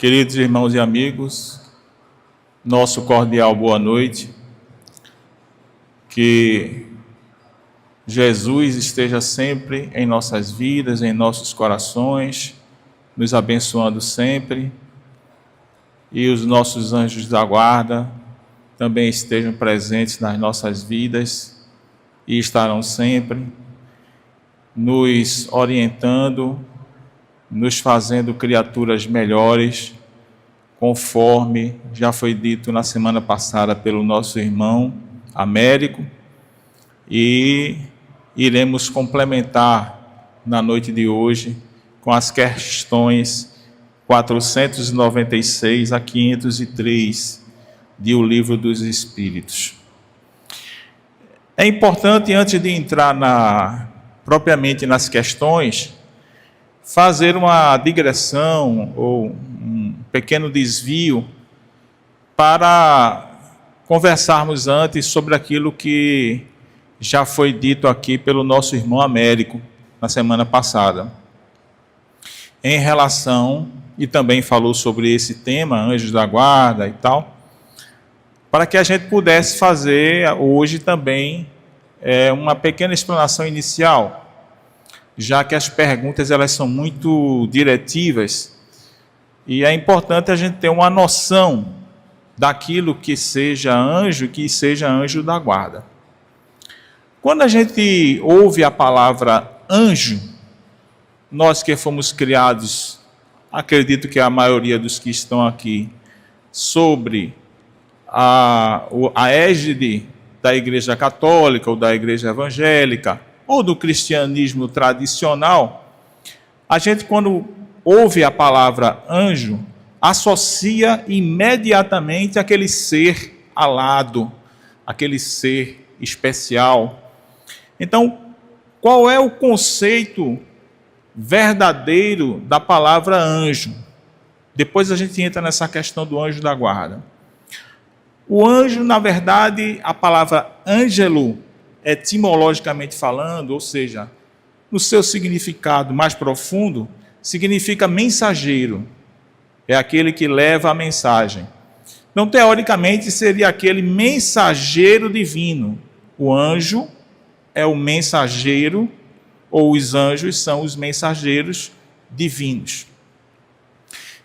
Queridos irmãos e amigos, nosso cordial boa noite. Que Jesus esteja sempre em nossas vidas, em nossos corações, nos abençoando sempre. E os nossos anjos da guarda também estejam presentes nas nossas vidas e estarão sempre nos orientando, nos fazendo criaturas melhores, conforme já foi dito na semana passada pelo nosso irmão Américo, e iremos complementar na noite de hoje com as questões 496 a 503 de O Livro dos Espíritos. É importante, antes de entrar propriamente nas questões, fazer uma digressão ou um pequeno desvio para conversarmos antes sobre aquilo que já foi dito aqui pelo nosso irmão Américo na semana passada, em relação, e também falou sobre esse tema, anjos da guarda e tal, para que a gente pudesse fazer hoje também uma pequena explanação inicial, já que as perguntas elas são muito diretivas e é importante a gente ter uma noção daquilo que seja anjo e que seja anjo da guarda. Quando a gente ouve a palavra anjo, nós que fomos criados, acredito que a maioria dos que estão aqui, sobre a égide da Igreja Católica ou da Igreja Evangélica, ou do cristianismo tradicional, a gente, quando ouve a palavra anjo, associa imediatamente aquele ser alado, aquele ser especial. Então, qual é o conceito verdadeiro da palavra anjo? Depois a gente entra nessa questão do anjo da guarda. O anjo, na verdade, a palavra ângelo, etimologicamente falando, ou seja, no seu significado mais profundo, significa mensageiro. É aquele que leva a mensagem. Então, teoricamente, seria aquele mensageiro divino. O anjo é o mensageiro, ou os anjos são os mensageiros divinos.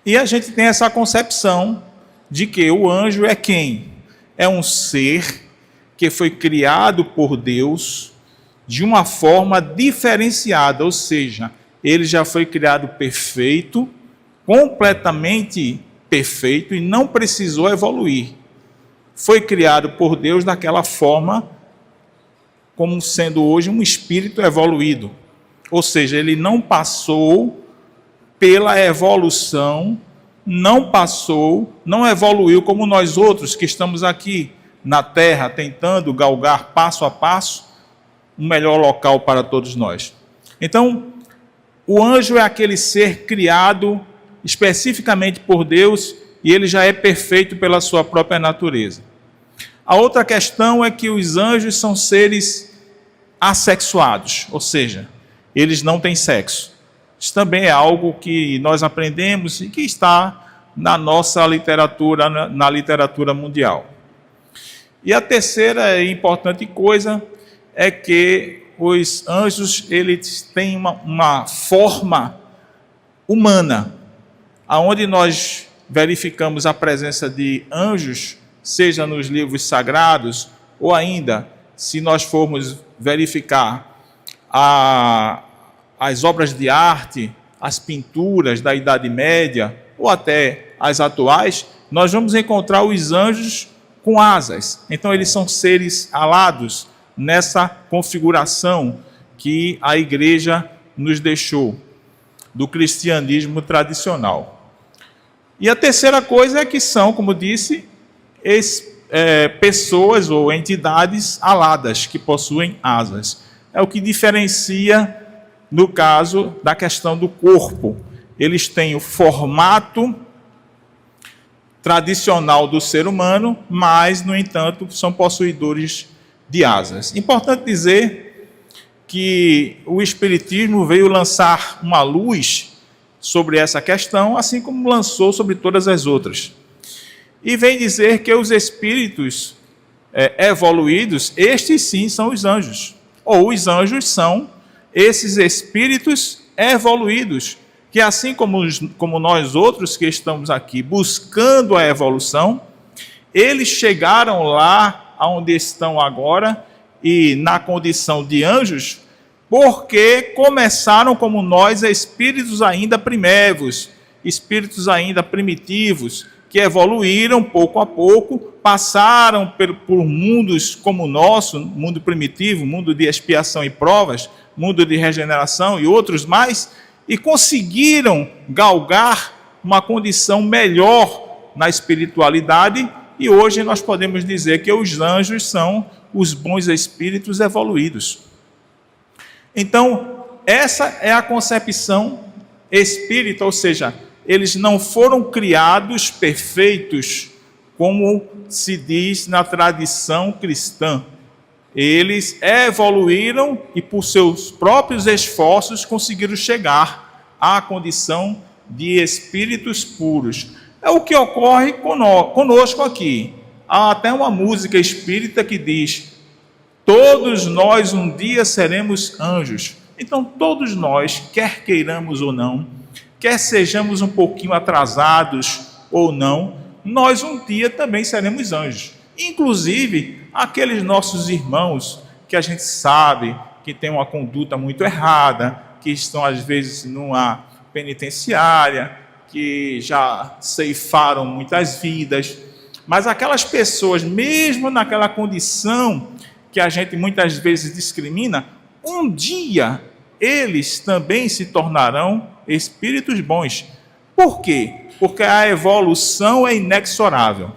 E a gente tem essa concepção de que o anjo é quem? É um ser que foi criado por Deus de uma forma diferenciada, ou seja, ele já foi criado perfeito, completamente perfeito e não precisou evoluir. Foi criado por Deus daquela forma, como sendo hoje um espírito evoluído. Ou seja, ele não passou pela evolução, não evoluiu como nós outros que estamos aqui na terra, tentando galgar passo a passo um melhor local para todos nós. Então, o anjo é aquele ser criado especificamente por Deus e ele já é perfeito pela sua própria natureza. A outra questão é que os anjos são seres assexuados, ou seja, eles não têm sexo. Isso também é algo que nós aprendemos e que está na nossa literatura, na literatura mundial. E a terceira e importante coisa é que os anjos eles têm uma forma humana, aonde nós verificamos a presença de anjos, seja nos livros sagrados, ou ainda, se nós formos verificar as obras de arte, as pinturas da Idade Média, ou até as atuais, nós vamos encontrar os anjos com asas. Então, eles são seres alados nessa configuração que a igreja nos deixou do cristianismo tradicional. E a terceira coisa é que são, como disse, pessoas ou entidades aladas que possuem asas. É o que diferencia, no caso da questão do corpo. Eles têm o formato tradicional do ser humano, mas, no entanto, são possuidores de asas. Importante dizer que o Espiritismo veio lançar uma luz sobre essa questão, assim como lançou sobre todas as outras. E vem dizer que os espíritos evoluídos, estes sim são os anjos. Ou os anjos são esses espíritos evoluídos, que assim como nós outros que estamos aqui buscando a evolução, eles chegaram lá onde estão agora e na condição de anjos, porque começaram como nós, espíritos ainda primevos, espíritos ainda primitivos, que evoluíram pouco a pouco, passaram por mundos como o nosso, mundo primitivo, mundo de expiação e provas, mundo de regeneração e outros mais, e conseguiram galgar uma condição melhor na espiritualidade, e hoje nós podemos dizer que os anjos são os bons espíritos evoluídos. Então, essa é a concepção espírita, ou seja, eles não foram criados perfeitos, como se diz na tradição cristã. Eles evoluíram e, por seus próprios esforços, conseguiram chegar à condição de espíritos puros. É o que ocorre conosco aqui. Há até uma música espírita que diz: todos nós um dia seremos anjos. Então, todos nós, quer queiramos ou não, quer sejamos um pouquinho atrasados ou não, nós um dia também seremos anjos. Inclusive, aqueles nossos irmãos que a gente sabe que têm uma conduta muito errada, que estão às vezes numa penitenciária, que já ceifaram muitas vidas, mas aquelas pessoas, mesmo naquela condição que a gente muitas vezes discrimina, um dia eles também se tornarão espíritos bons. Por quê? Porque a evolução é inexorável.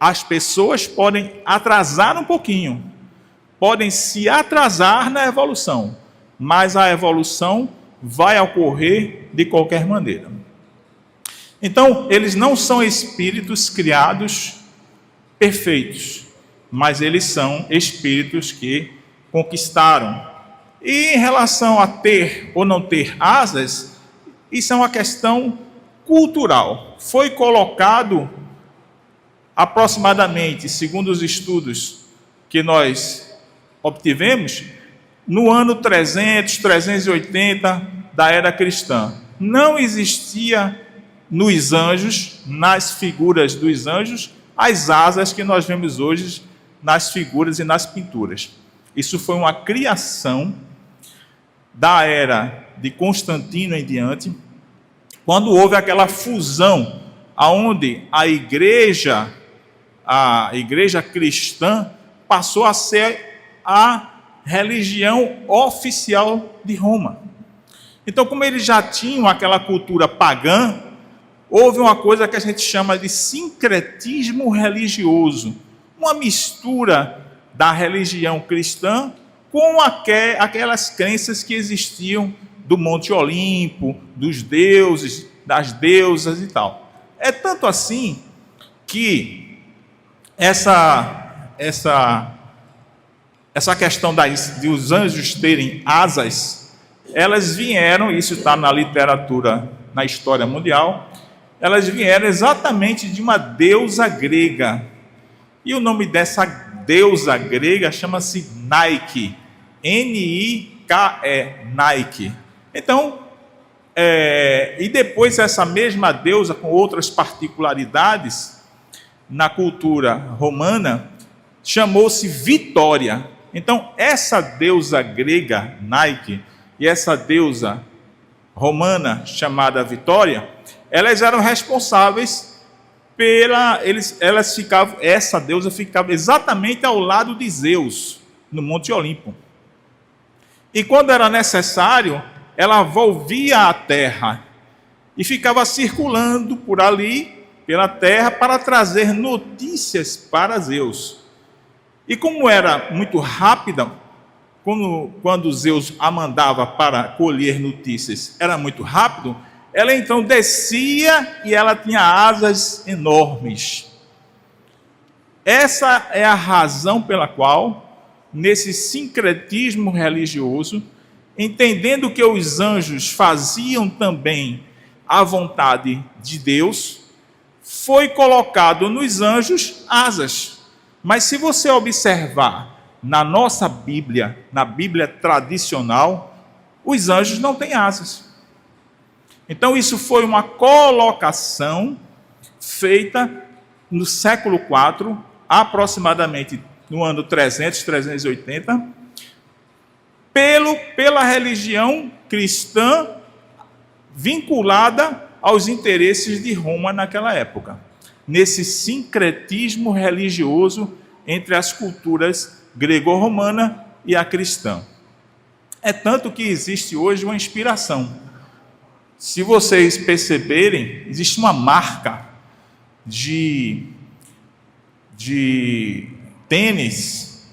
As pessoas podem atrasar um pouquinho, podem se atrasar na evolução, mas a evolução vai ocorrer de qualquer maneira. Então, eles não são espíritos criados perfeitos, mas eles são espíritos que conquistaram. E em relação a ter ou não ter asas, isso é uma questão cultural. Foi colocado aproximadamente, segundo os estudos que nós obtivemos, no ano 300, 380 da era cristã. Não existia nos anjos, nas figuras dos anjos, as asas que nós vemos hoje nas figuras e nas pinturas. Isso foi uma criação da era de Constantino em diante, quando houve aquela fusão, aonde a igreja cristã passou a ser a religião oficial de Roma. Então, como eles já tinham aquela cultura pagã, houve uma coisa que a gente chama de sincretismo religioso, uma mistura da religião cristã com aquelas crenças que existiam do Monte Olimpo, dos deuses, das deusas e tal. É tanto assim que essa questão de os anjos terem asas, elas vieram, isso está na literatura, na história mundial, elas vieram exatamente de uma deusa grega. E o nome dessa deusa grega chama-se Nike, Nike, Nike. Então, e depois essa mesma deusa, com outras particularidades, na cultura romana, chamou-se Vitória. Então, essa deusa grega, Nike, e essa deusa romana, chamada Vitória, elas eram responsáveis essa deusa ficava exatamente ao lado de Zeus, no Monte Olimpo. E quando era necessário, ela volvia à terra e ficava circulando por ali, pela terra, para trazer notícias para Zeus. E como era muito rápida, quando Zeus a mandava para colher notícias, era muito rápido, ela então descia e ela tinha asas enormes. Essa é a razão pela qual, nesse sincretismo religioso, entendendo que os anjos faziam também a vontade de Deus, foi colocado nos anjos asas. Mas se você observar na nossa Bíblia, na Bíblia tradicional, os anjos não têm asas. Então isso foi uma colocação feita no século IV, aproximadamente no ano 300, 380, pela religião cristã vinculada aos interesses de Roma naquela época, nesse sincretismo religioso entre as culturas grego-romana e a cristã. É tanto que existe hoje uma inspiração. Se vocês perceberem, existe uma marca de tênis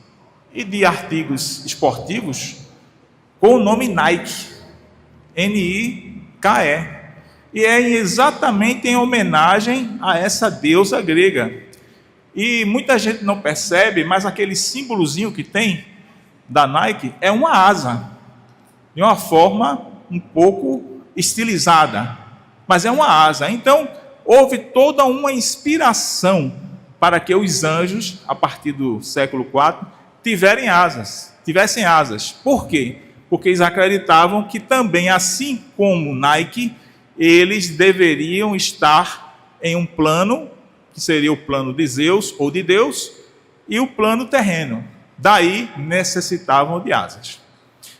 e de artigos esportivos com o nome Nike, Nike. E é exatamente em homenagem a essa deusa grega. E muita gente não percebe, mas aquele símbolozinho que tem da Nike é uma asa, de uma forma um pouco estilizada, mas é uma asa. Então, houve toda uma inspiração para que os anjos, a partir do século IV, tivessem asas. Por quê? Porque eles acreditavam que também, assim como Nike, eles deveriam estar em um plano, que seria o plano de Zeus ou de Deus, e o plano terreno. Daí necessitavam de asas.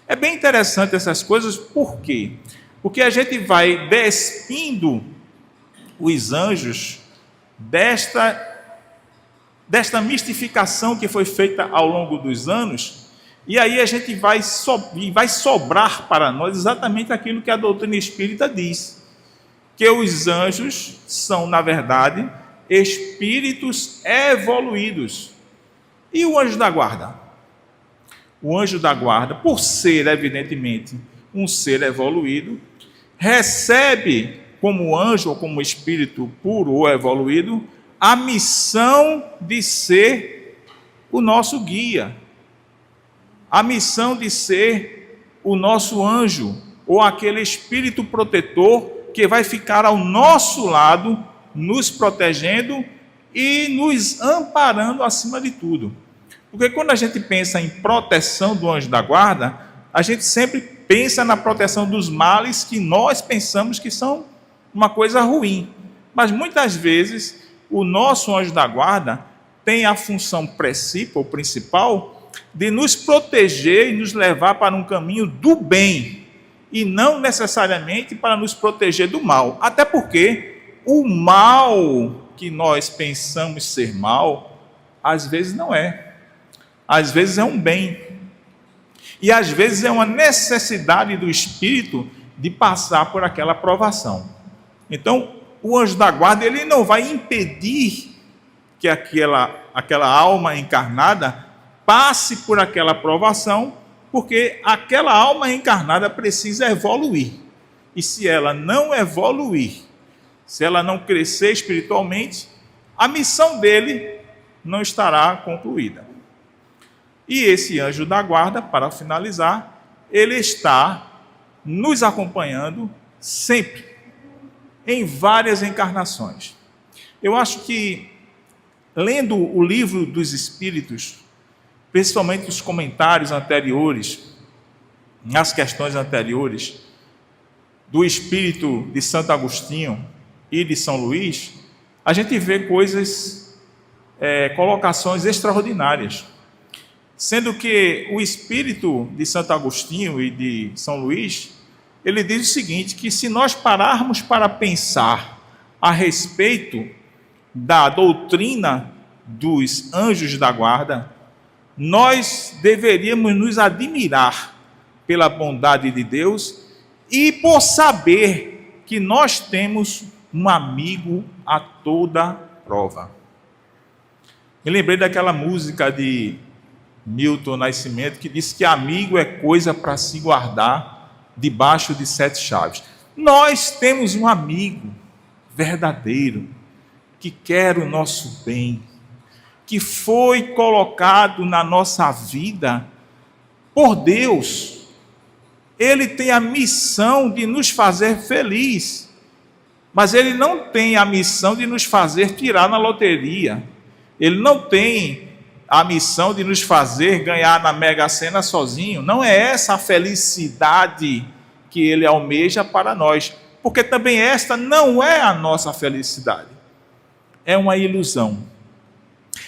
É bem interessante essas coisas, por quê? Porque a gente vai despindo os anjos desta mistificação que foi feita ao longo dos anos, e aí a gente vai sobrar para nós exatamente aquilo que a doutrina espírita diz, que os anjos são, na verdade, espíritos evoluídos. E o anjo da guarda? O anjo da guarda, por ser, evidentemente, um ser evoluído, recebe como anjo ou como espírito puro ou evoluído a missão de ser o nosso guia, a missão de ser o nosso anjo ou aquele espírito protetor que vai ficar ao nosso lado, nos protegendo e nos amparando acima de tudo. Porque quando a gente pensa em proteção do anjo da guarda, a gente sempre pensa na proteção dos males que nós pensamos que são uma coisa ruim. Mas muitas vezes o nosso anjo da guarda tem a função principal de nos proteger e nos levar para um caminho do bem, e não necessariamente para nos proteger do mal. Até porque o mal que nós pensamos ser mal, às vezes não é. Às vezes é um bem. E às vezes é uma necessidade do espírito de passar por aquela provação. Então, o anjo da guarda, ele não vai impedir que aquela alma encarnada passe por aquela provação, porque aquela alma encarnada precisa evoluir. E se ela não evoluir, se ela não crescer espiritualmente, a missão dele não estará concluída. E esse anjo da guarda, para finalizar, ele está nos acompanhando sempre, em várias encarnações. Eu acho que, lendo o livro dos Espíritos, principalmente os comentários anteriores, nas questões anteriores, do Espírito de Santo Agostinho e de São Luís, a gente vê colocações extraordinárias. Sendo que o Espírito de Santo Agostinho e de São Luís, ele diz o seguinte, que se nós pararmos para pensar a respeito da doutrina dos anjos da guarda, nós deveríamos nos admirar pela bondade de Deus e por saber que nós temos um amigo a toda prova. Me lembrei daquela música de Milton Nascimento que diz que amigo é coisa para se guardar debaixo de 7 chaves. Nós temos um amigo verdadeiro que quer o nosso bem, que foi colocado na nossa vida por Deus. ele tem a missão de nos fazer feliz, mas ele não tem a missão de nos fazer tirar na loteria. Ele não tem a missão de nos fazer ganhar na Mega Sena sozinho. Não é essa a felicidade que ele almeja para nós, porque também esta não é a nossa felicidade. É uma ilusão.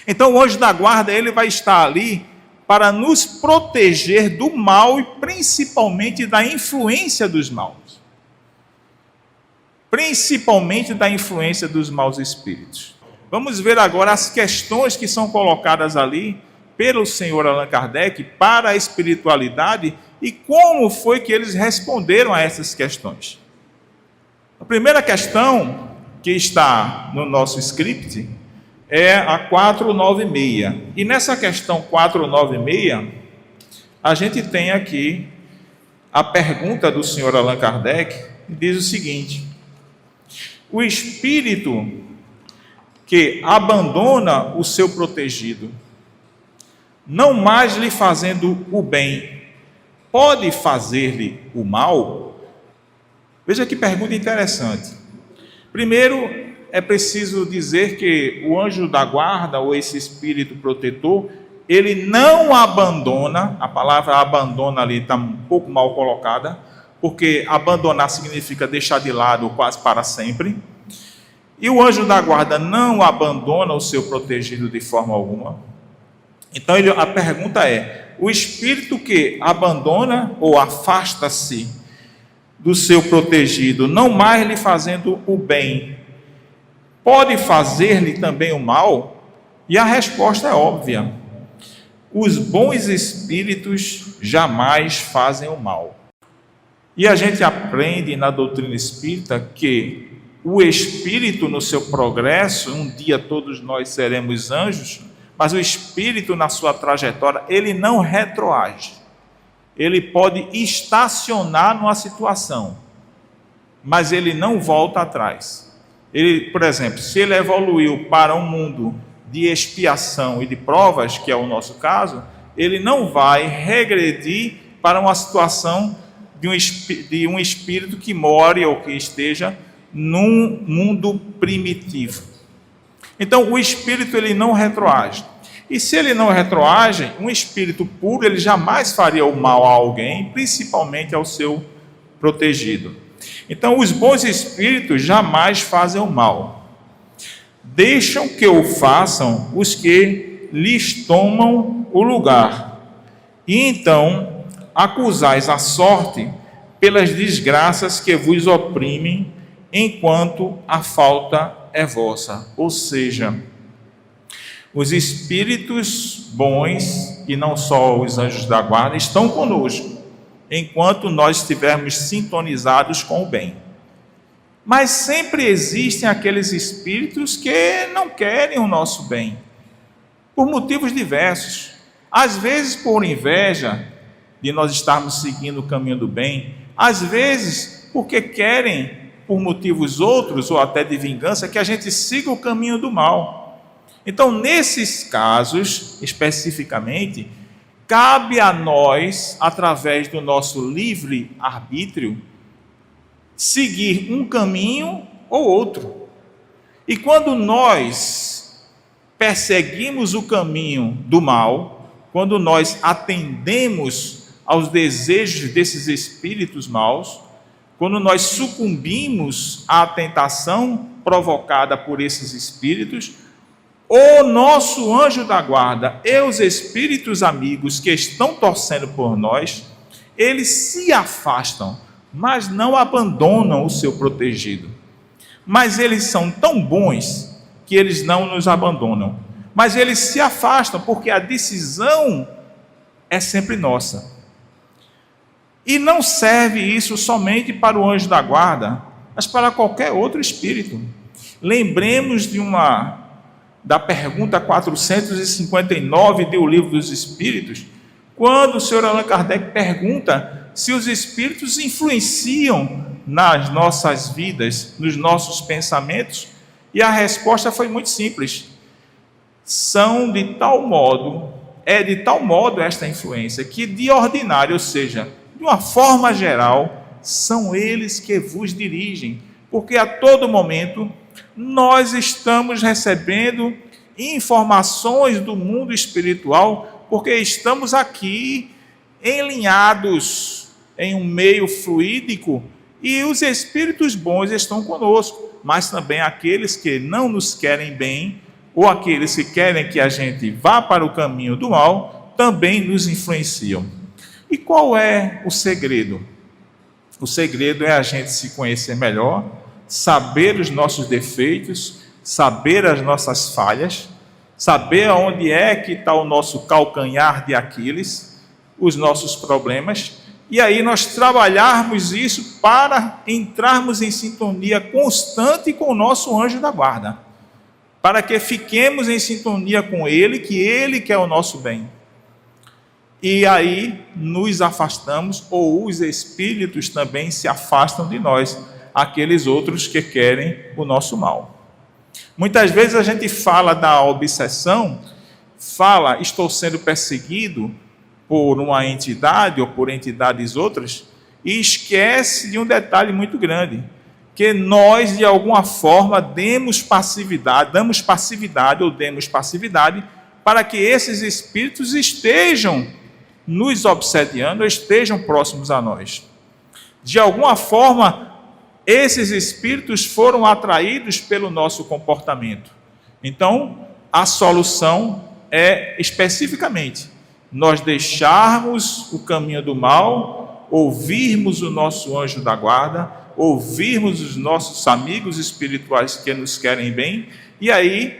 Então o anjo da guarda, ele vai estar ali para nos proteger do mal e principalmente da influência dos maus. Principalmente da influência dos maus espíritos. Vamos ver agora as questões que são colocadas ali pelo senhor Allan Kardec para a espiritualidade e como foi que eles responderam a essas questões. A primeira questão que está no nosso script é a 496. E nessa questão 496, a gente tem aqui a pergunta do senhor Allan Kardec, que diz o seguinte: o espírito que abandona o seu protegido, não mais lhe fazendo o bem, pode fazer-lhe o mal? Veja que pergunta interessante. Primeiro, é preciso dizer que o anjo da guarda, ou esse espírito protetor, ele não abandona, a palavra abandona ali está um pouco mal colocada, porque abandonar significa deixar de lado quase para sempre. E o anjo da guarda não abandona o seu protegido de forma alguma. Então a pergunta é: o espírito que abandona ou afasta-se do seu protegido, não mais lhe fazendo o bem, pode fazer-lhe também o mal? E a resposta é óbvia: os bons espíritos jamais fazem o mal. E a gente aprende na doutrina espírita que o espírito no seu progresso, um dia todos nós seremos anjos, mas o espírito na sua trajetória, ele não retroage. Ele pode estacionar numa situação, mas ele não volta atrás. Ele, por exemplo, se ele evoluiu para um mundo de expiação e de provas, que é o nosso caso, ele não vai regredir para uma situação de um espírito que more ou que esteja num mundo primitivo. Então o espírito, ele não retroage. E se ele não retroage, um espírito puro, ele jamais faria o mal a alguém, principalmente ao seu protegido. Então os bons espíritos jamais fazem o mal. Deixam que o façam os que lhes tomam o lugar. E então acusais a sorte pelas desgraças que vos oprimem, enquanto a falta é vossa. Ou seja, os espíritos bons, e não só os anjos da guarda, estão conosco, enquanto nós estivermos sintonizados com o bem. Mas sempre existem aqueles espíritos que não querem o nosso bem, por motivos diversos. Às vezes por inveja de nós estarmos seguindo o caminho do bem, às vezes porque querem, por motivos outros, ou até de vingança, que a gente siga o caminho do mal. Então, nesses casos, especificamente, cabe a nós, através do nosso livre arbítrio, seguir um caminho ou outro. E quando nós perseguimos o caminho do mal, quando nós atendemos aos desejos desses espíritos maus, quando nós sucumbimos à tentação provocada por esses espíritos, o nosso anjo da guarda e os espíritos amigos que estão torcendo por nós, eles se afastam, mas não abandonam o seu protegido. Mas eles são tão bons que eles não nos abandonam. Mas eles se afastam porque a decisão é sempre nossa. E não serve isso somente para o anjo da guarda, mas para qualquer outro espírito. Lembremos da pergunta 459 do Livro dos Espíritos, quando o senhor Allan Kardec pergunta se os espíritos influenciam nas nossas vidas, nos nossos pensamentos, e a resposta foi muito simples: são de tal modo, é de tal modo esta influência, que de ordinário, ou seja, de uma forma geral, são eles que vos dirigem, porque a todo momento nós estamos recebendo informações do mundo espiritual, porque estamos aqui enlinhados em um meio fluídico e os espíritos bons estão conosco, mas também aqueles que não nos querem bem ou aqueles que querem que a gente vá para o caminho do mal também nos influenciam. E qual é o segredo? O segredo é a gente se conhecer melhor, saber os nossos defeitos, saber as nossas falhas, saber onde é que está o nosso calcanhar de Aquiles, os nossos problemas, e aí nós trabalharmos isso para entrarmos em sintonia constante com o nosso anjo da guarda, para que fiquemos em sintonia com ele, que ele quer o nosso bem. E aí nos afastamos, ou os espíritos também se afastam de nós, aqueles outros que querem o nosso mal. Muitas vezes a gente fala da obsessão, estou sendo perseguido por uma entidade ou por entidades outras, e esquece de um detalhe muito grande, que nós de alguma forma demos passividade para que esses espíritos estejam nos obsediando, estejam próximos a nós. De alguma forma, esses espíritos foram atraídos pelo nosso comportamento. Então, a solução é especificamente nós deixarmos o caminho do mal, ouvirmos o nosso anjo da guarda, ouvirmos os nossos amigos espirituais que nos querem bem, e aí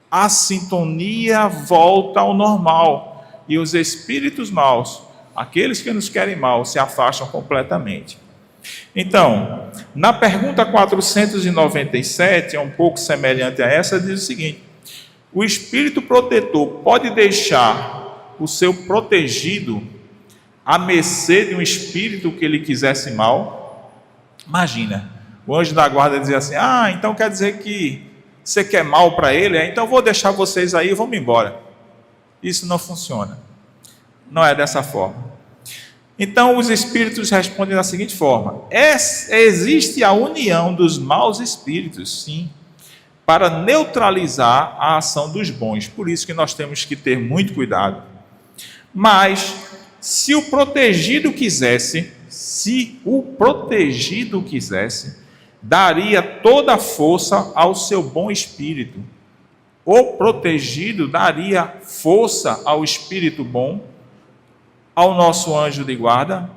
a sintonia volta ao normal. E os espíritos maus, aqueles que nos querem mal, se afastam completamente. Então, na pergunta 497, é um pouco semelhante a essa, diz o seguinte: o espírito protetor pode deixar o seu protegido à mercê de um espírito que lhe quisesse mal? Imagina, o anjo da guarda dizia assim: então quer dizer que você quer mal para ele? Então vou deixar vocês aí e vamos embora. Isso não funciona, não é dessa forma. Então os espíritos respondem da seguinte forma: existe a união dos maus espíritos, sim, para neutralizar a ação dos bons, por isso que nós temos que ter muito cuidado. Mas se o protegido quisesse, daria toda a força ao seu bom espírito. O protegido daria força ao espírito bom, ao nosso anjo de guarda,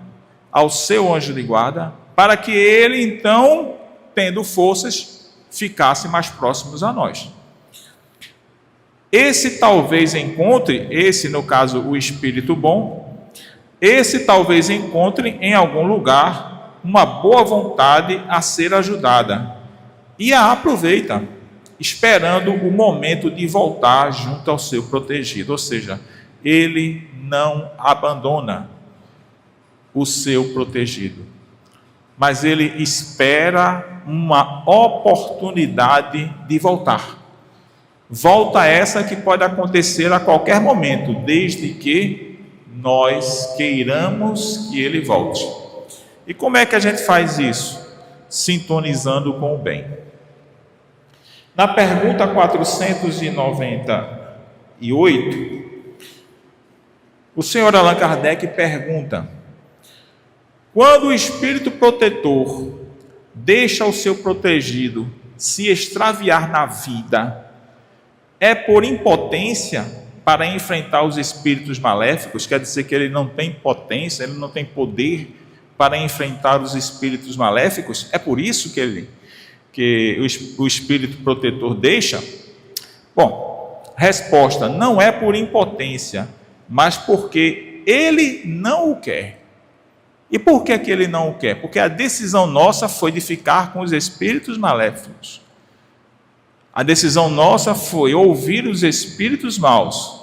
ao seu anjo de guarda, para que ele então, tendo forças, ficasse mais próximos a nós. Esse no caso o espírito bom, esse talvez encontre em algum lugar uma boa vontade a ser ajudada e a aproveita, esperando o momento de voltar junto ao seu protegido, ou seja, ele não abandona o seu protegido, mas ele espera uma oportunidade de voltar. Volta essa que pode acontecer a qualquer momento, desde que nós queiramos que ele volte. E como é que a gente faz isso? Sintonizando com o bem. Na pergunta 498, o senhor Allan Kardec pergunta: quando o espírito protetor deixa o seu protegido se extraviar na vida, é por impotência para enfrentar os espíritos maléficos? Quer dizer que ele não tem potência, ele não tem poder para enfrentar os espíritos maléficos? É por isso que o espírito protetor deixa? Bom, resposta: não é por impotência, mas porque ele não o quer. E por que ele não o quer? Porque a decisão nossa foi de ficar com os espíritos maléficos. A decisão nossa foi ouvir os espíritos maus.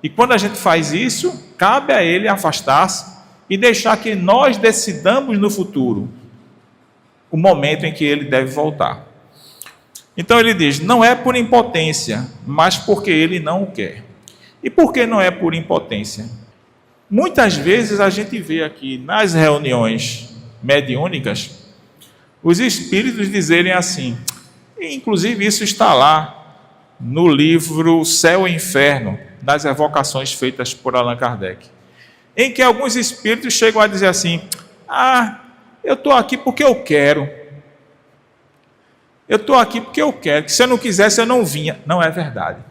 E quando a gente faz isso, cabe a ele afastar-se e deixar que nós decidamos no futuro o momento em que ele deve voltar. Então ele diz: não é por impotência, mas porque ele não o quer. E por que não é por impotência? Muitas vezes a gente vê aqui nas reuniões mediúnicas os espíritos dizerem assim, e inclusive isso está lá no livro Céu e Inferno, das evocações feitas por Allan Kardec, em que alguns espíritos chegam a dizer assim, eu estou aqui porque eu quero. Eu estou aqui porque eu quero, que se eu não quisesse eu não vinha. Não é verdade.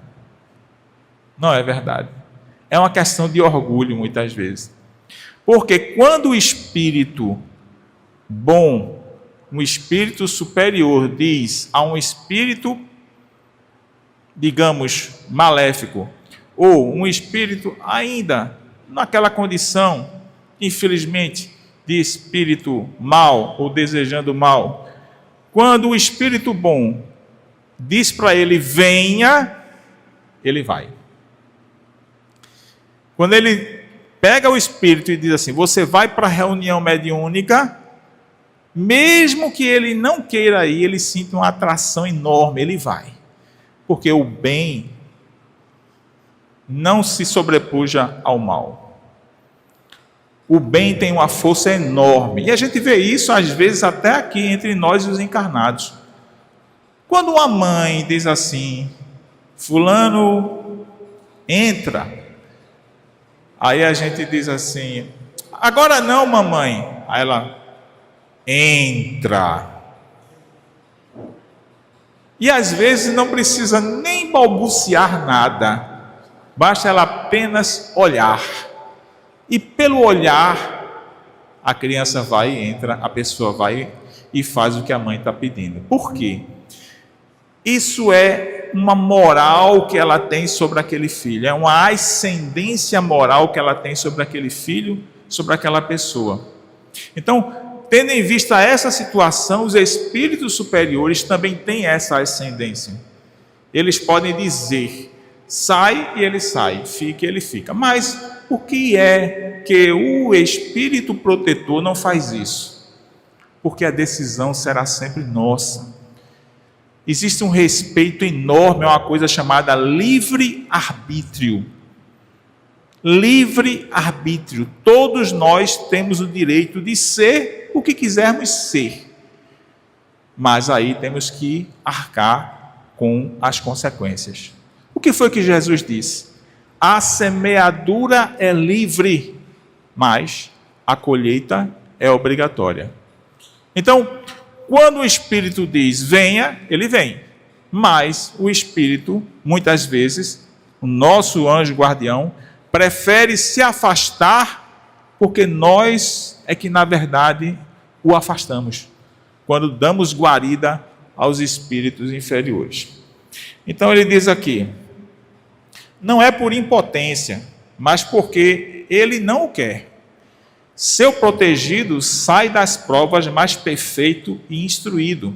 Não é verdade. É uma questão de orgulho muitas vezes. Porque quando o espírito bom, um espírito superior diz a um espírito, digamos, maléfico, ou um espírito ainda naquela condição, infelizmente, de espírito mal ou desejando mal, quando o espírito bom diz para ele venha, ele vai. Quando ele pega o espírito e diz assim, você vai para a reunião mediúnica, mesmo que ele não queira ir, ele sinta uma atração enorme, ele vai. Porque o bem não se sobrepuja ao mal. O bem tem uma força enorme. E a gente vê isso, às vezes, até aqui, entre nós e os encarnados. Quando uma mãe diz assim, fulano, entra. Aí a gente diz assim, agora não, mamãe. Aí ela, entra. E às vezes não precisa nem balbuciar nada. Basta ela apenas olhar. E pelo olhar, a criança vai e entra, a pessoa vai e faz o que a mãe está pedindo. Por quê? Isso é uma moral que ela tem sobre aquele filho, é uma ascendência moral que ela tem sobre aquele filho, sobre aquela pessoa. Então, tendo em vista essa situação, os espíritos superiores também têm essa ascendência. Eles podem dizer, sai e ele sai, fica e ele fica. Mas por que é que o espírito protetor não faz isso? Porque a decisão será sempre nossa. Existe um respeito enorme a uma coisa chamada livre-arbítrio. Livre-arbítrio. Todos nós temos o direito de ser o que quisermos ser. Mas aí temos que arcar com as consequências. O que foi que Jesus disse? A semeadura é livre, mas a colheita é obrigatória. Então, quando o Espírito diz venha, ele vem. Mas o Espírito, muitas vezes, o nosso anjo guardião, prefere se afastar, porque nós é que, na verdade, o afastamos, quando damos guarida aos espíritos inferiores. Então ele diz aqui, não é por impotência, mas porque ele não o quer. Seu protegido sai das provas mais perfeito e instruído,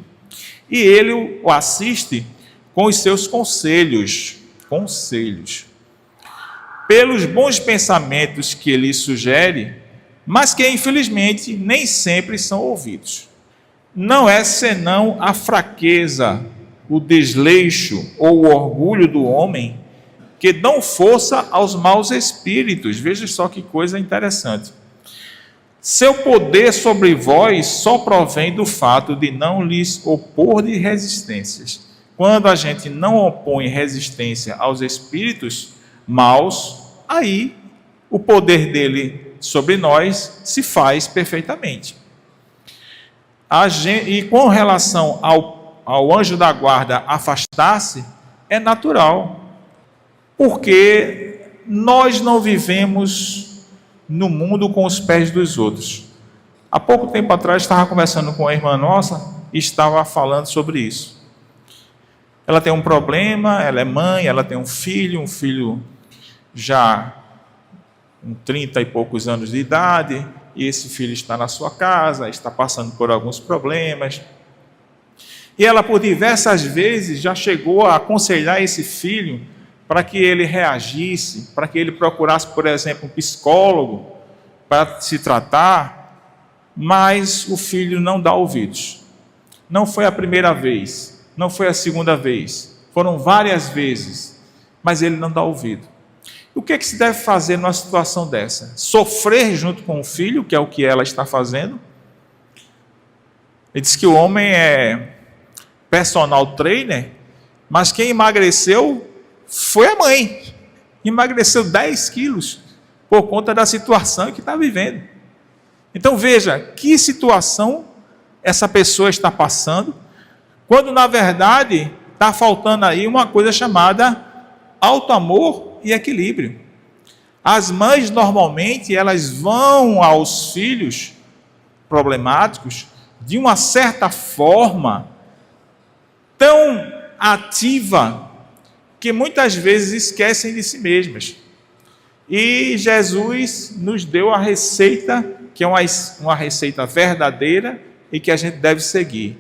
e ele o assiste com os seus conselhos, pelos bons pensamentos que ele sugere, mas que infelizmente nem sempre são ouvidos. Não é senão a fraqueza, o desleixo ou o orgulho do homem que dão força aos maus espíritos. Veja só que coisa interessante. Seu poder sobre vós só provém do fato de não lhes opor de resistências. Quando a gente não opõe resistência aos espíritos maus, aí o poder dele sobre nós se faz perfeitamente. E com relação ao anjo da guarda afastar-se, é natural, porque nós não vivemos no mundo com os pés dos outros. Há pouco tempo atrás estava conversando com uma irmã nossa e estava falando sobre isso. Ela tem um problema, ela é mãe, ela tem um filho já com 30 e poucos anos de idade, e esse filho está na sua casa, está passando por alguns problemas. E ela, por diversas vezes, já chegou a aconselhar esse filho para que ele reagisse, para que ele procurasse, por exemplo, um psicólogo para se tratar, mas o filho não dá ouvidos. Não foi a primeira vez, não foi a segunda vez, foram várias vezes, mas ele não dá ouvido. O que é que se deve fazer numa situação dessa? Sofrer junto com o filho, que é o que ela está fazendo. Ele diz que o homem é personal trainer, mas quem emagreceu foi a mãe. Emagreceu 10 quilos por conta da situação que está vivendo. Então veja, que situação essa pessoa está passando, quando na verdade está faltando aí uma coisa chamada auto-amor e equilíbrio. As mães normalmente elas vão aos filhos problemáticos de uma certa forma tão ativa que muitas vezes esquecem de si mesmas. E Jesus nos deu a receita, que é uma receita verdadeira e que a gente deve seguir.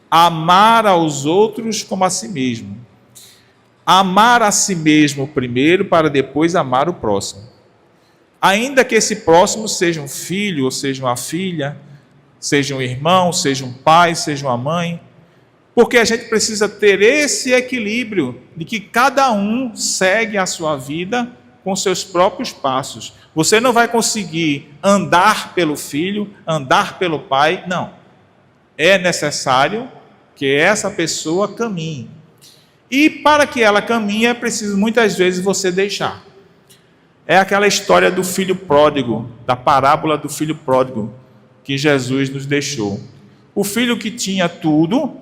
Amar aos outros como a si mesmo. Amar a si mesmo primeiro, para depois amar o próximo. Ainda que esse próximo seja um filho, ou seja uma filha, seja um irmão, seja um pai, seja uma mãe, porque a gente precisa ter esse equilíbrio de que cada um segue a sua vida com seus próprios passos. Você não vai conseguir andar pelo filho, andar pelo pai, não. É necessário que essa pessoa caminhe. E para que ela caminhe, é preciso muitas vezes você deixar. É aquela história do filho pródigo, da parábola do filho pródigo, que Jesus nos deixou. O filho que tinha tudo,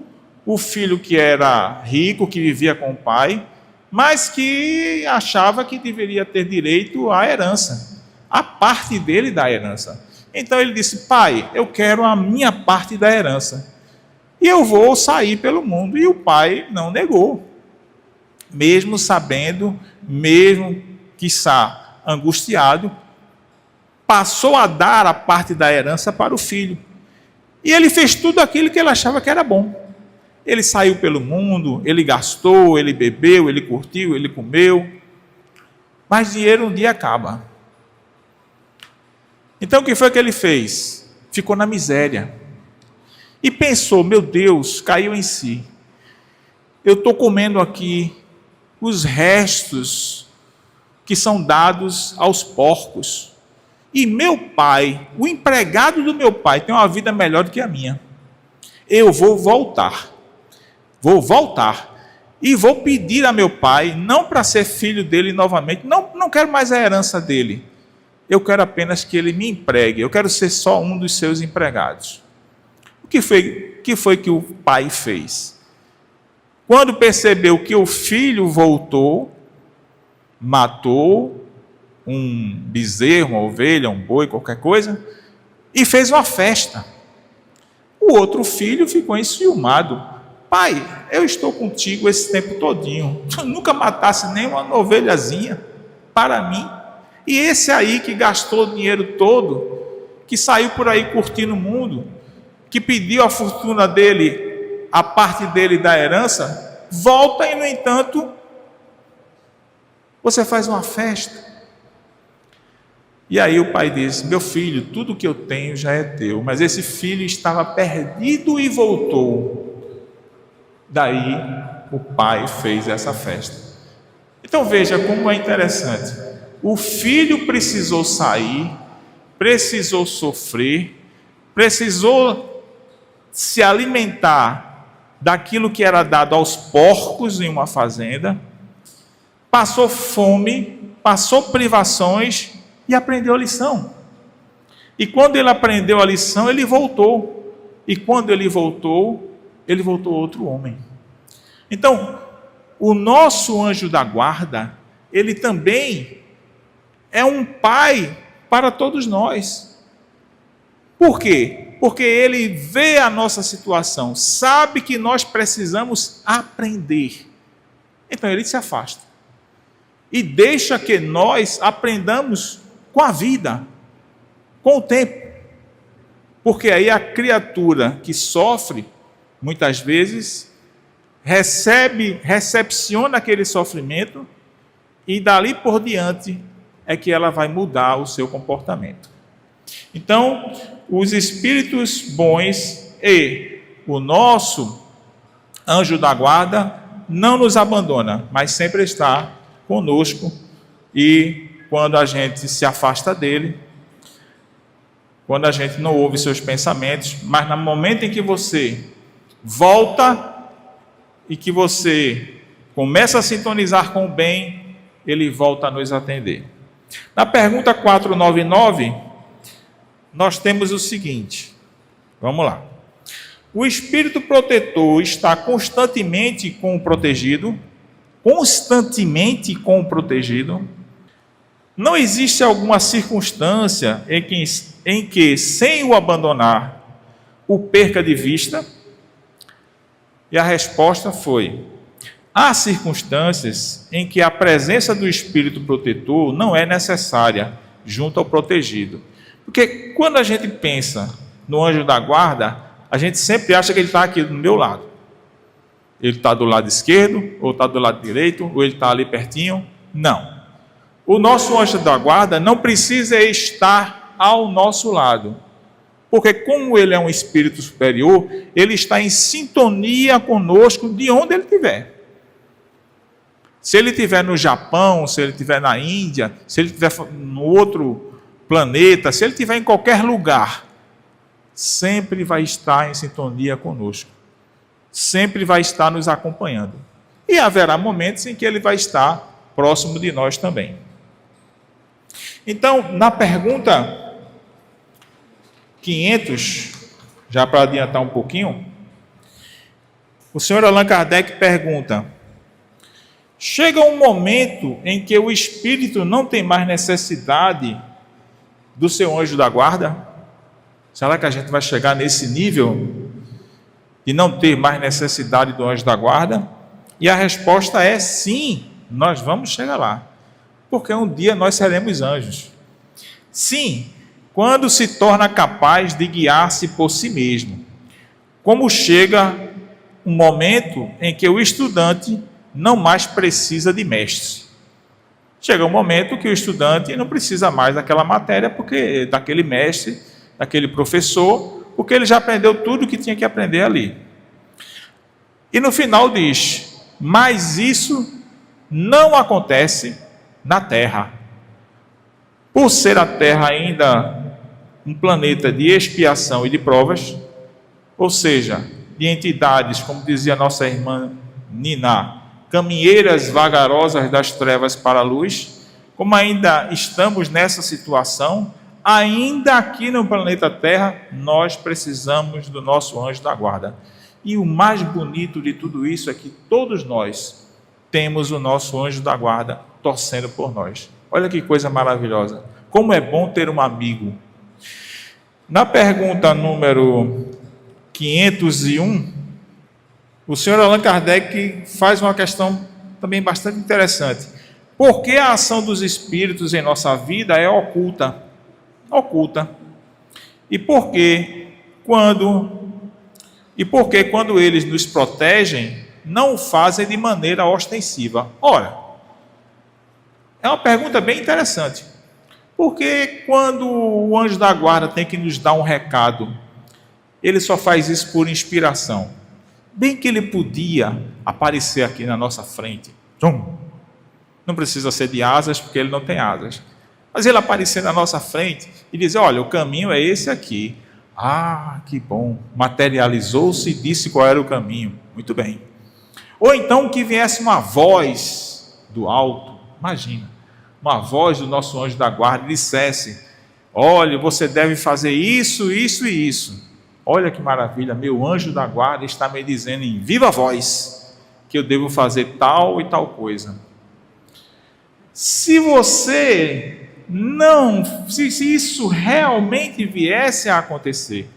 o filho que era rico, que vivia com o pai, mas que achava que deveria ter direito à herança, a parte dele da herança. Então ele disse: pai, eu quero a minha parte da herança, e eu vou sair pelo mundo. E o pai não negou, mesmo sabendo, mesmo quiçá angustiado, passou a dar a parte da herança para o filho. E ele fez tudo aquilo que ele achava que era bom. Ele saiu pelo mundo, ele gastou, ele bebeu, ele curtiu, ele comeu. Mas dinheiro um dia acaba. Então o que foi que ele fez? Ficou na miséria. E pensou: meu Deus, caiu em si. Eu estou comendo aqui os restos que são dados aos porcos. E meu pai, o empregado do meu pai, tem uma vida melhor do que a minha. Eu vou voltar. E vou pedir a meu pai, não para ser filho dele novamente, não quero mais a herança dele. Eu quero apenas que ele me empregue, eu quero ser só um dos seus empregados. O que foi que o pai fez? Quando percebeu que o filho voltou, matou um bezerro, uma ovelha, um boi, qualquer coisa, e fez uma festa. O outro filho ficou enciumado. Pai, eu estou contigo esse tempo todinho, tu nunca matasse nem uma ovelhazinha para mim, e esse aí que gastou o dinheiro todo, que saiu por aí curtindo o mundo, que pediu a fortuna dele, a parte dele da herança, volta e no entanto você faz uma festa. E aí o pai disse: meu filho, tudo que eu tenho já é teu. Mas esse filho estava perdido e voltou. Daí o pai fez essa festa. Então veja como é interessante. O filho precisou sair, precisou sofrer, precisou se alimentar daquilo que era dado aos porcos em uma fazenda, passou fome, passou privações e aprendeu a lição. E quando ele aprendeu a lição, ele voltou. E quando ele voltou outro homem. Então, o nosso anjo da guarda, ele também é um pai para todos nós. Por quê? Porque ele vê a nossa situação, sabe que nós precisamos aprender. Então ele se afasta. E deixa que nós aprendamos com a vida, com o tempo. Porque aí a criatura que sofre, muitas vezes, recepciona aquele sofrimento e dali por diante é que ela vai mudar o seu comportamento. Então, os espíritos bons e o nosso anjo da guarda não nos abandona, mas sempre está conosco e quando a gente se afasta dele, quando a gente não ouve seus pensamentos, mas no momento em que você volta e que você começa a sintonizar com o bem, ele volta a nos atender. Na pergunta 499, nós temos o seguinte, vamos lá. O espírito protetor está constantemente com o protegido? Constantemente com o protegido? Não existe alguma circunstância em que, sem o abandonar, o perca de vista? E a resposta foi: há circunstâncias em que a presença do espírito protetor não é necessária junto ao protegido. Porque quando a gente pensa no anjo da guarda, a gente sempre acha que ele está aqui do meu lado. Ele está do lado esquerdo, ou está do lado direito, ou ele está ali pertinho. Não. O nosso anjo da guarda não precisa estar ao nosso lado. Porque como ele é um espírito superior, ele está em sintonia conosco de onde ele estiver. Se ele estiver no Japão, se ele estiver na Índia, se ele estiver no outro planeta, se ele estiver em qualquer lugar, sempre vai estar em sintonia conosco. Sempre vai estar nos acompanhando. E haverá momentos em que ele vai estar próximo de nós também. Então, na pergunta 500, já para adiantar um pouquinho, o senhor Allan Kardec pergunta: chega um momento em que o espírito não tem mais necessidade do seu anjo da guarda? Será que a gente vai chegar nesse nível de não ter mais necessidade do anjo da guarda? E a resposta é sim, nós vamos chegar lá. Porque um dia nós seremos anjos. Sim, quando se torna capaz de guiar-se por si mesmo. Como chega um momento em que o estudante não mais precisa de mestre. Chega um momento que o estudante não precisa mais daquela matéria, porque daquele mestre, daquele professor, porque ele já aprendeu tudo o que tinha que aprender ali. E no final diz: mas isso não acontece na Terra. Por ser a Terra ainda um planeta de expiação e de provas, ou seja, de entidades, como dizia nossa irmã Niná, caminheiras vagarosas das trevas para a luz, como ainda estamos nessa situação, ainda aqui no planeta Terra, nós precisamos do nosso anjo da guarda. E o mais bonito de tudo isso é que todos nós temos o nosso anjo da guarda torcendo por nós. Olha que coisa maravilhosa. Como é bom ter um amigo. Na pergunta número 501, o senhor Allan Kardec faz uma questão também bastante interessante. Por que a ação dos espíritos em nossa vida é oculta? Oculta. E por que quando eles nos protegem, não o fazem de maneira ostensiva? Ora, é uma pergunta bem interessante. Porque quando o anjo da guarda tem que nos dar um recado, ele só faz isso por inspiração. Bem que ele podia aparecer aqui na nossa frente. Não precisa ser de asas, porque ele não tem asas. Mas ele aparecer na nossa frente e dizer: olha, o caminho é esse aqui. Ah, que bom. Materializou-se e disse qual era o caminho. Muito bem. Ou então que viesse uma voz do alto. Imagina. Uma voz do nosso anjo da guarda e dissesse: olha, você deve fazer isso, isso e isso. Olha que maravilha, meu anjo da guarda está me dizendo em viva voz que eu devo fazer tal e tal coisa. Se isso realmente viesse a acontecer,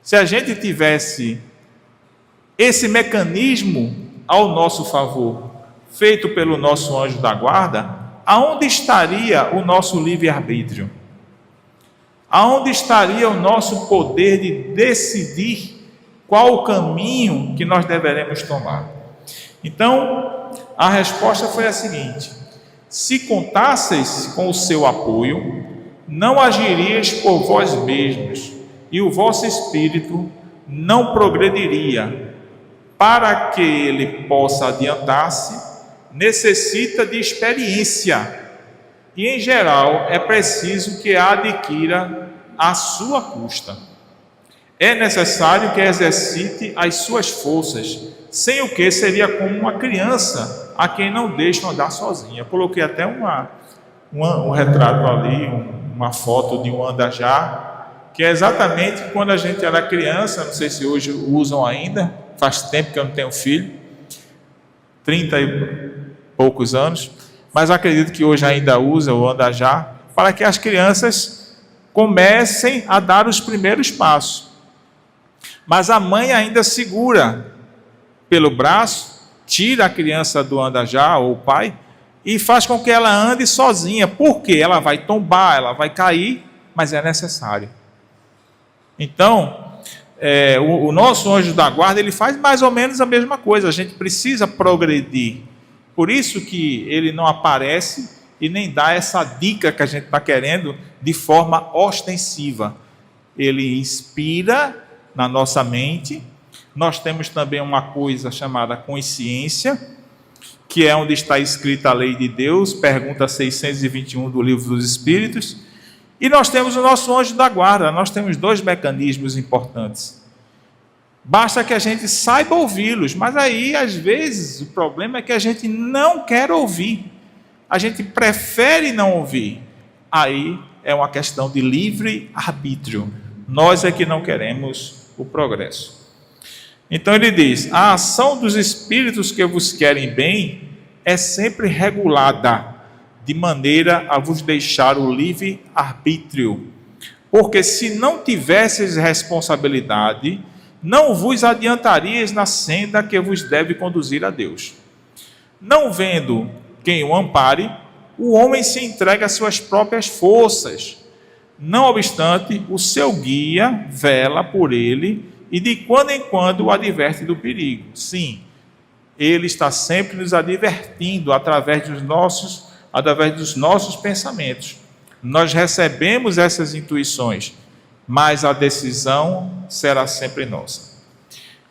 se a gente tivesse esse mecanismo ao nosso favor, feito pelo nosso anjo da guarda, aonde estaria o nosso livre-arbítrio? Aonde estaria o nosso poder de decidir qual o caminho que nós deveremos tomar? Então, a resposta foi a seguinte: se contasseis com o seu apoio, não agirias por vós mesmos, e o vosso espírito não progrediria. Para que ele possa adiantar-se, necessita de experiência, e, em geral, é preciso que a adquira à sua custa. É necessário que exercite as suas forças, sem o que seria como uma criança a quem não deixam andar sozinha. Eu coloquei até um retrato ali, uma foto de um andajá, que é exatamente quando a gente era criança. Não sei se hoje usam ainda, faz tempo que eu não tenho filho, 30 e poucos anos, mas acredito que hoje ainda usa o andajá, para que as crianças comecem a dar os primeiros passos. Mas a mãe ainda segura pelo braço, tira a criança do andajá, ou o pai, e faz com que ela ande sozinha, porque ela vai tombar, ela vai cair, mas é necessário. Então, o nosso anjo da guarda, ele faz mais ou menos a mesma coisa. A gente precisa progredir. Por isso que ele não aparece e nem dá essa dica que a gente está querendo de forma ostensiva. Ele inspira na nossa mente. Nós temos também uma coisa chamada consciência, que é onde está escrita a lei de Deus, pergunta 621 do Livro dos Espíritos. E nós temos o nosso anjo da guarda. Nós temos dois mecanismos importantes. Basta que a gente saiba ouvi-los, mas aí, às vezes, o problema é que a gente não quer ouvir. A gente prefere não ouvir. Aí é uma questão de livre arbítrio. Nós é que não queremos o progresso. Então ele diz: a ação dos espíritos que vos querem bem é sempre regulada, de maneira a vos deixar o livre arbítrio. Porque se não tivesseis responsabilidade, não vos adiantarias na senda que vos deve conduzir a Deus. Não vendo quem o ampare, o homem se entrega às suas próprias forças. Não obstante, o seu guia vela por ele e de quando em quando o adverte do perigo. Sim, ele está sempre nos advertindo através dos nossos pensamentos. Nós recebemos essas intuições, mas a decisão será sempre nossa.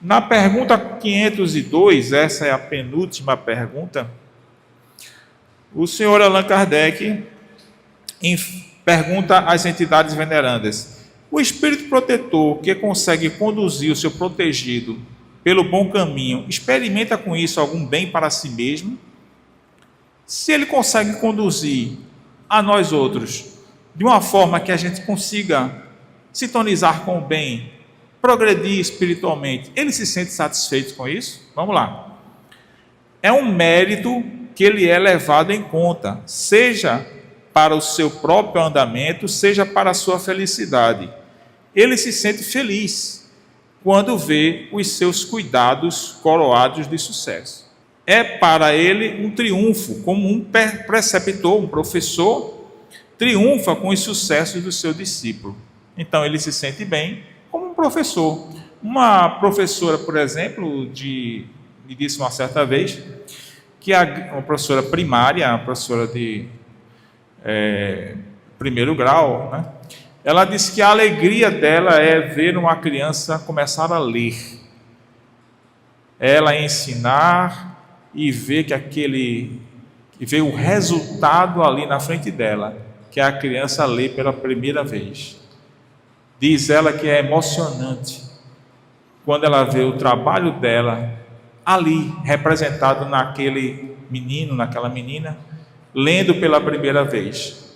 Na pergunta 502, essa é a penúltima pergunta, o senhor Allan Kardec pergunta às entidades venerandas: o espírito protetor que consegue conduzir o seu protegido pelo bom caminho, experimenta com isso algum bem para si mesmo? Se ele consegue conduzir a nós outros de uma forma que a gente consiga sintonizar com o bem, progredir espiritualmente, ele se sente satisfeito com isso? Vamos lá. É um mérito que ele é levado em conta, seja para o seu próprio andamento, seja para a sua felicidade. Ele se sente feliz quando vê os seus cuidados coroados de sucesso. É para ele um triunfo, como um preceptor, um professor, triunfa com os sucessos do seu discípulo. Então ele se sente bem como um professor. Uma professora, por exemplo, me disse uma certa vez que uma professora primária, uma professora de primeiro grau, né? Ela disse que a alegria dela é ver uma criança começar a ler, ela ensinar e ver ver o resultado ali na frente dela, que a criança lê pela primeira vez. Diz ela que é emocionante quando ela vê o trabalho dela ali representado naquele menino, naquela menina, lendo pela primeira vez.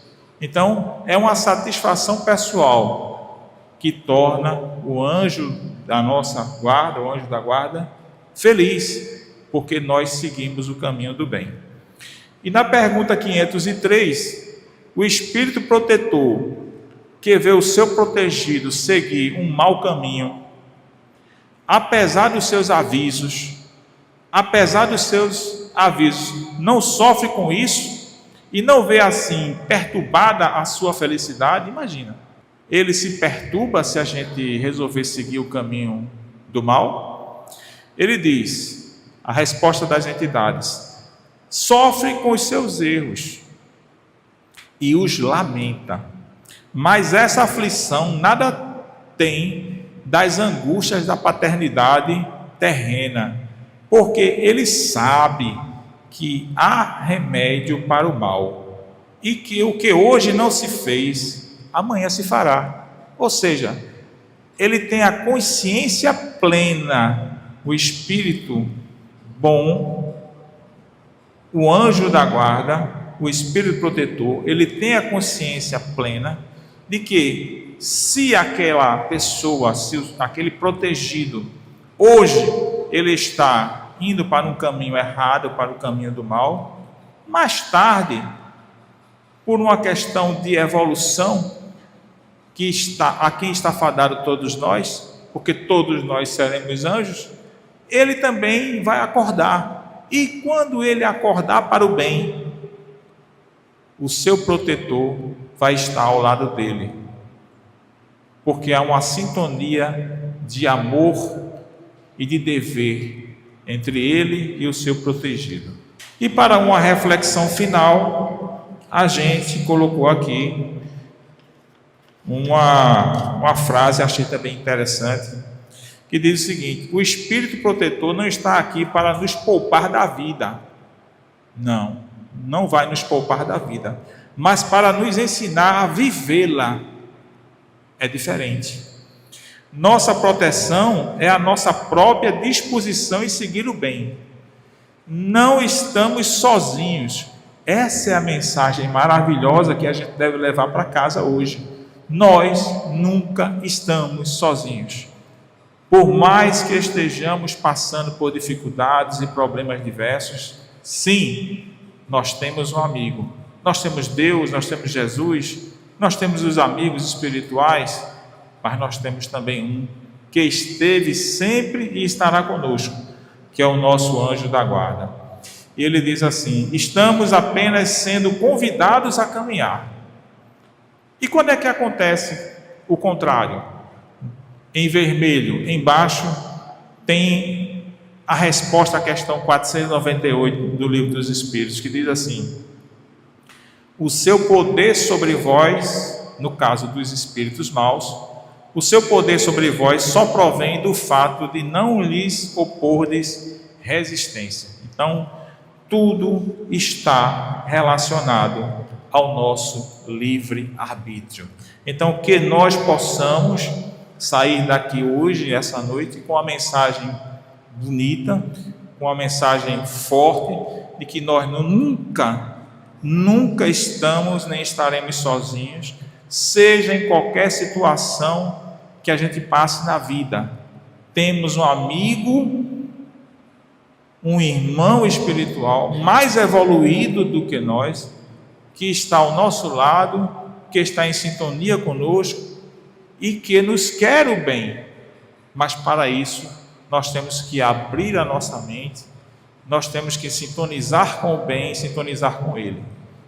Então, é uma satisfação pessoal que torna o anjo da nossa guarda, o anjo da guarda, feliz, porque nós seguimos o caminho do bem. E na pergunta 503, o espírito protetor que vê o seu protegido seguir um mau caminho, apesar dos seus avisos, não sofre com isso e não vê assim perturbada a sua felicidade. Imagina, ele se perturba se a gente resolver seguir o caminho do mal? Ele diz, a resposta das entidades: sofre com os seus erros e os lamenta, mas essa aflição nada tem das angústias da paternidade terrena, porque ele sabe que há remédio para o mal. e que o que hoje não se fez, amanhã se fará. Ou seja, ele tem a consciência plena, o Espírito bom, o anjo da guarda, o Espírito protetor, ele tem a consciência plena de que se aquela pessoa, se aquele protegido, hoje ele está indo para um caminho errado, para o caminho do mal, mais tarde, por uma questão de evolução, a quem está fadado todos nós, porque todos nós seremos anjos, ele também vai acordar. E quando ele acordar para o bem, o seu protetor vai estar ao lado dele, porque há uma sintonia de amor e de dever entre ele e o seu protegido. E para uma reflexão final, a gente colocou aqui uma frase, achei também interessante, que diz o seguinte: o Espírito protetor não está aqui para nos poupar da vida. Não vai nos poupar da vida, mas para nos ensinar a vivê-la. É diferente. Nossa proteção é a nossa própria disposição em seguir o bem. Não estamos sozinhos. Essa é a mensagem maravilhosa que a gente deve levar para casa hoje. Nós nunca estamos sozinhos. Por mais que estejamos passando por dificuldades e problemas diversos, sim, nós temos um amigo. Nós temos Deus, nós temos Jesus, nós temos os amigos espirituais, mas nós temos também um que esteve sempre e estará conosco, que é o nosso anjo da guarda. E ele diz assim: estamos apenas sendo convidados a caminhar. E quando é que acontece o contrário? Em vermelho, embaixo, tem a resposta à questão 498 do Livro dos Espíritos, que diz assim: o seu poder sobre vós, no caso dos espíritos maus, o seu poder sobre vós só provém do fato de não lhes opordes resistência. Então, tudo está relacionado ao nosso livre-arbítrio. Então, que nós possamos sair daqui hoje, essa noite, com uma mensagem bonita, com uma mensagem forte, de que nós nunca estamos nem estaremos sozinhos, seja em qualquer situação que a gente passe na vida. Temos um amigo, um irmão espiritual mais evoluído do que nós, que está ao nosso lado, que está em sintonia conosco e que nos quer o bem. Mas para isso nós temos que abrir a nossa mente, nós temos que sintonizar com o bem, sintonizar com Ele.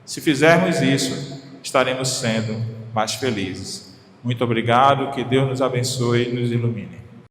Se fizermos isso, estaremos sendo mais felizes. Muito obrigado, que Deus nos abençoe e nos ilumine.